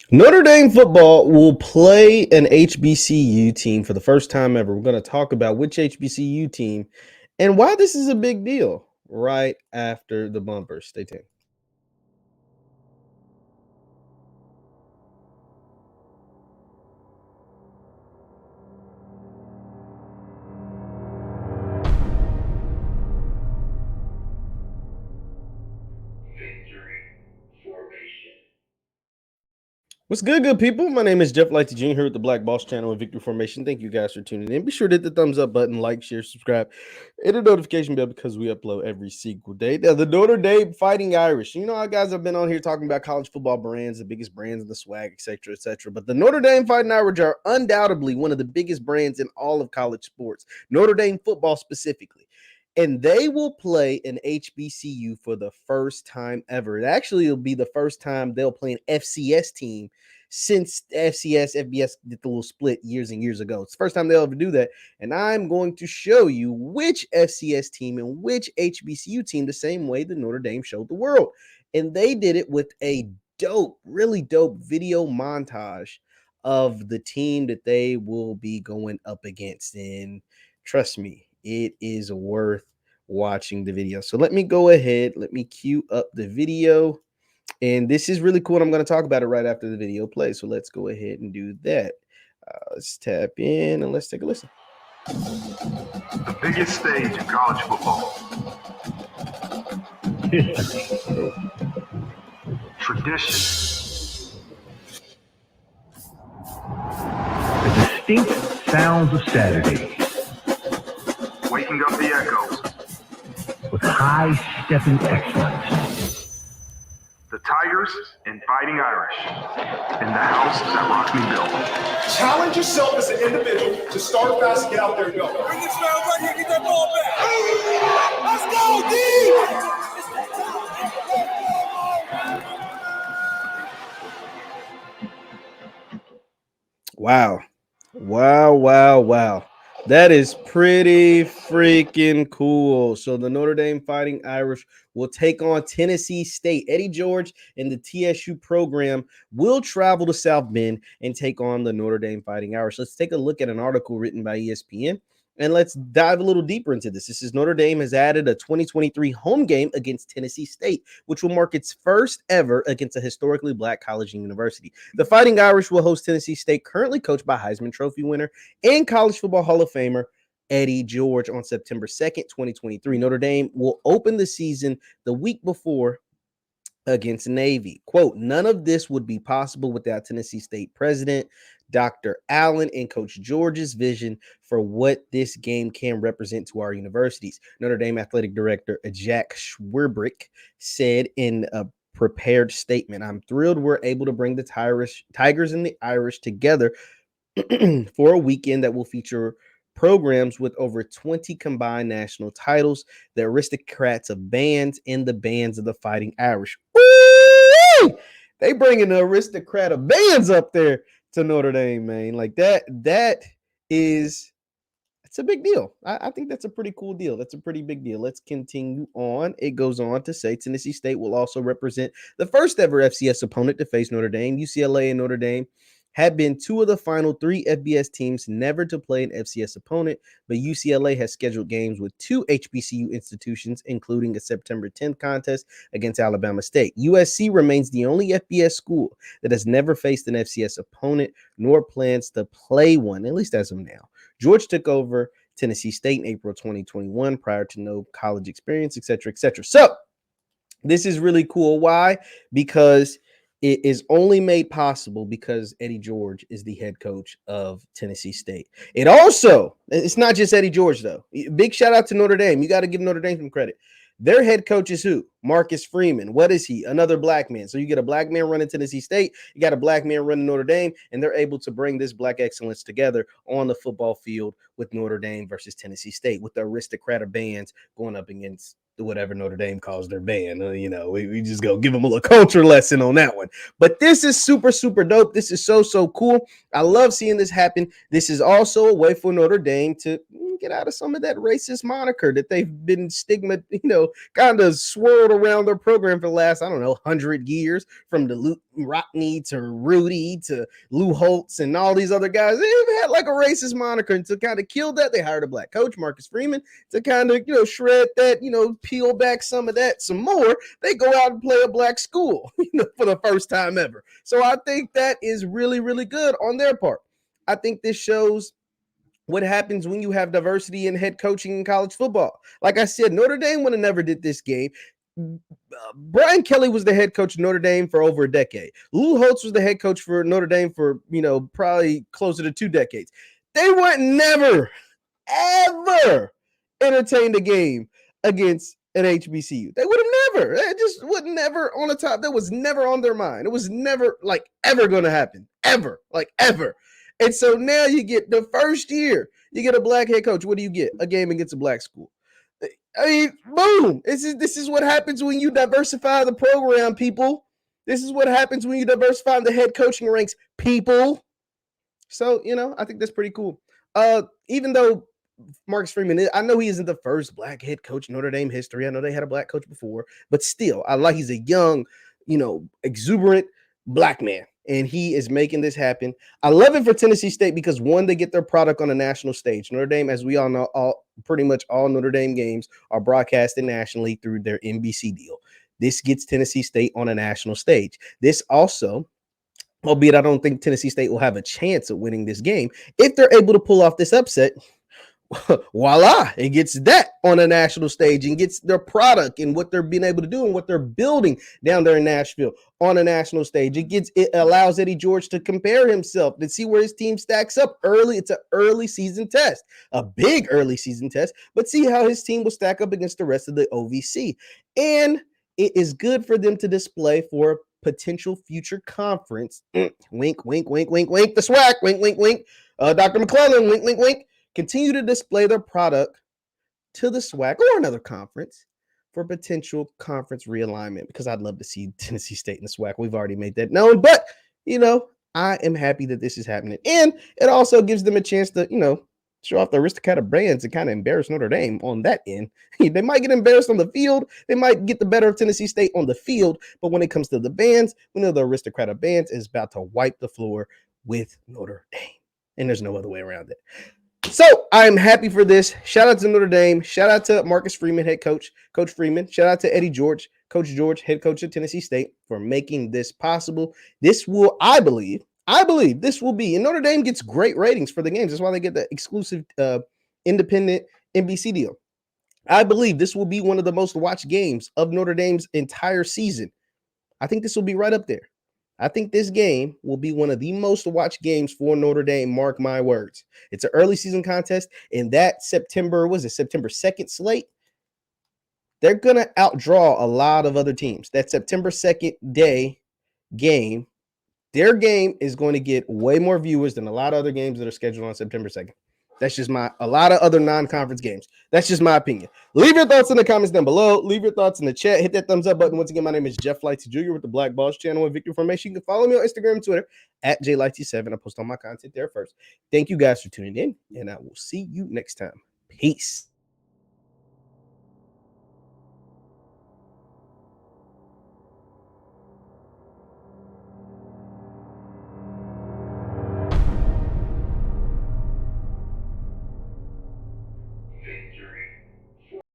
Notre Dame football will play an HBCU team for the first time ever. We're going to talk about which HBCU team and why this is a big deal right after the bumper. Stay tuned. What's good, good people? My name is JeffLightsyJr here with the Black Boss Channel and Victory Formation. Thank you guys for tuning in. Be sure to hit the thumbs up button, like, share, subscribe, hit the notification bell because we upload every single day. Now, the Notre Dame Fighting Irish. You know how guys have been on here talking about college football brands, the biggest brands, the swag, etc., etc. But the Notre Dame Fighting Irish are undoubtedly one of the biggest brands in all of college sports, Notre Dame football specifically. And they will play an HBCU for the first time ever. It actually will be the first time they'll play an FCS team since FCS, FBS did the little split years and years ago. It's the first time they'll ever do that. And I'm going to show you which FCS team and which HBCU team the same way the Notre Dame showed the world. And they did it with a dope, really dope video montage of the team that they will be going up against. And trust me, it is worth watching the video. So let me go ahead, let me queue up the video. And this is really cool. And I'm going to talk about it right after the video plays. So let's go ahead and do that. Let's tap in and let's take a listen. The biggest stage in college football. History. Tradition. The distinct sounds of Saturdays. Waking up the echoes. With high-stepping excellence. The Tigers and Fighting Irish in the house that rocked me built. Challenge yourself as an individual to start fast and get out there and go. Bring this man right here, get that ball back. Let's go, D! Wow. Wow. That is pretty freaking cool. So the Notre Dame Fighting Irish will take on Tennessee State. Eddie George and the TSU program will travel to South Bend and take on the Notre Dame Fighting Irish. Let's take a look at an article written by ESPN. And let's dive a little deeper into this. This is Notre Dame has added a 2023 home game against Tennessee State, which will mark its first ever against a historically black college and university. The Fighting Irish will host Tennessee State, currently coached by Heisman Trophy winner and College Football Hall of Famer Eddie George, on September 2nd, 2023. Notre Dame will open the season the week before against Navy. Quote, none of this would be possible without Tennessee State president Dr. Allen and Coach George's vision for what this game can represent to our universities. Notre Dame athletic director Jack Schwerbrick said in a prepared statement, I'm thrilled we're able to bring the Tigers and the Irish together for a weekend that will feature programs with over 20 combined national titles, the aristocrats of bands and the bands of the Fighting Irish. Woo! They bringing the aristocrat of bands up there to Notre Dame, man. Like that is, it's a big deal. I think that's a pretty cool deal. That's a pretty big deal. Let's continue on. It goes on to say Tennessee State will also represent the first ever FCS opponent to face Notre Dame. UCLA and Notre Dame had been two of the final three FBS teams never to play an FCS opponent, but UCLA has scheduled games with two HBCU institutions, including a September 10th contest against Alabama State. USC remains the only FBS school that has never faced an FCS opponent, nor plans to play one, at least as of now. George took over Tennessee State in April 2021 prior to no college experience, etc., etc. So this is really cool. Why? Because it is only made possible because Eddie George is the head coach of Tennessee State. It also, it's not just Eddie George, though. Big shout out to Notre Dame. You got to give Notre Dame some credit. Their head coach is who? Marcus Freeman. What is he? Another black man. So you get a black man running Tennessee State, you got a black man running Notre Dame, and they're able to bring this black excellence together on the football field with Notre Dame versus Tennessee State, with the aristocrat of bands going up against whatever Notre Dame calls their band. We just go give them a little culture lesson on that one. But this is super, super dope. This is so cool. I love seeing this happen. This is also a way for Notre Dame to get out of some of that racist moniker that they've been kind of swirled around their program for the last, 100 years, from the Rockney to Rudy to Lou Holtz and all these other guys. They've had like a racist moniker, and to kind of kill that, they hired a black coach, Marcus Freeman, to kind of, shred that, peel back some of that some more. They go out and play a black school, for the first time ever. So I think that is really, really good on their part. I think this shows what happens when you have diversity in head coaching in college football. Like I said, Notre Dame would have never did this game. Brian Kelly was the head coach of Notre Dame for over a decade. Lou Holtz was the head coach for Notre Dame for, probably closer to 2 decades. They would never, ever entertained a game against an HBCU. They would have never. It just would never on the top. That was never on their mind. It was never ever going to happen. Ever. Ever. And so now you get the first year, you get a black head coach. What do you get? A game against a black school. I mean, boom. This is what happens when you diversify the program, people. This is what happens when you diversify the head coaching ranks, people. So, I think that's pretty cool. Even though Marcus Freeman, I know he isn't the first black head coach in Notre Dame history. I know they had a black coach before, but still, he's a young, exuberant black man, and he is making this happen. I love it for Tennessee State because, one, they get their product on a national stage. Notre Dame, as we all know, pretty much all Notre Dame games are broadcasted nationally through their NBC deal. This gets Tennessee State on a national stage. This also, albeit I don't think Tennessee State will have a chance of winning this game, if they're able to pull off this upset, voila, it gets that on a national stage and gets their product and what they're being able to do and what they're building down there in Nashville on a national stage. It allows Eddie George to compare himself to see where his team stacks up early. It's an early season test, a big early season test, but see how his team will stack up against the rest of the OVC. And it is good for them to display for a potential future conference. Wink, wink, wink, wink, wink. The SWAC, wink, wink, wink. Dr. McClellan, wink, wink, wink. Continue to display their product to the SWAC or another conference for potential conference realignment, because I'd love to see Tennessee State in the SWAC. We've already made that known, but, I am happy that this is happening. And it also gives them a chance to, show off the aristocrat of brands and kind of embarrass Notre Dame on that end. They might get embarrassed on the field. They might get the better of Tennessee State on the field. But when it comes to the bands, we know the aristocrat of bands is about to wipe the floor with Notre Dame. And there's no other way around it. So I'm happy for this. Shout out to Notre Dame. Shout out to Marcus Freeman, head coach, Coach Freeman. Shout out to Eddie George, Coach George, head coach of Tennessee State, for making this possible. This will, I believe this will be, and Notre Dame gets great ratings for the games. That's why they get the exclusive independent NBC deal. I believe this will be one of the most watched games of Notre Dame's entire season. I think this will be right up there. I think this game will be one of the most watched games for Notre Dame. Mark my words. It's an early season contest, and that September 2nd slate, they're going to outdraw a lot of other teams. That September 2nd day game, their game is going to get way more viewers than a lot of other games that are scheduled on September 2nd. That's just a lot of other non-conference games. That's just my opinion. Leave your thoughts in the comments down below. Leave your thoughts in the chat. Hit that thumbs up button. Once again, my name is JeffLightsyJr with the Black Balls channel and Victory Formation. You can follow me on Instagram and Twitter at JLightsy7. I post all my content there first. Thank you guys for tuning in, and I will see you next time. Peace.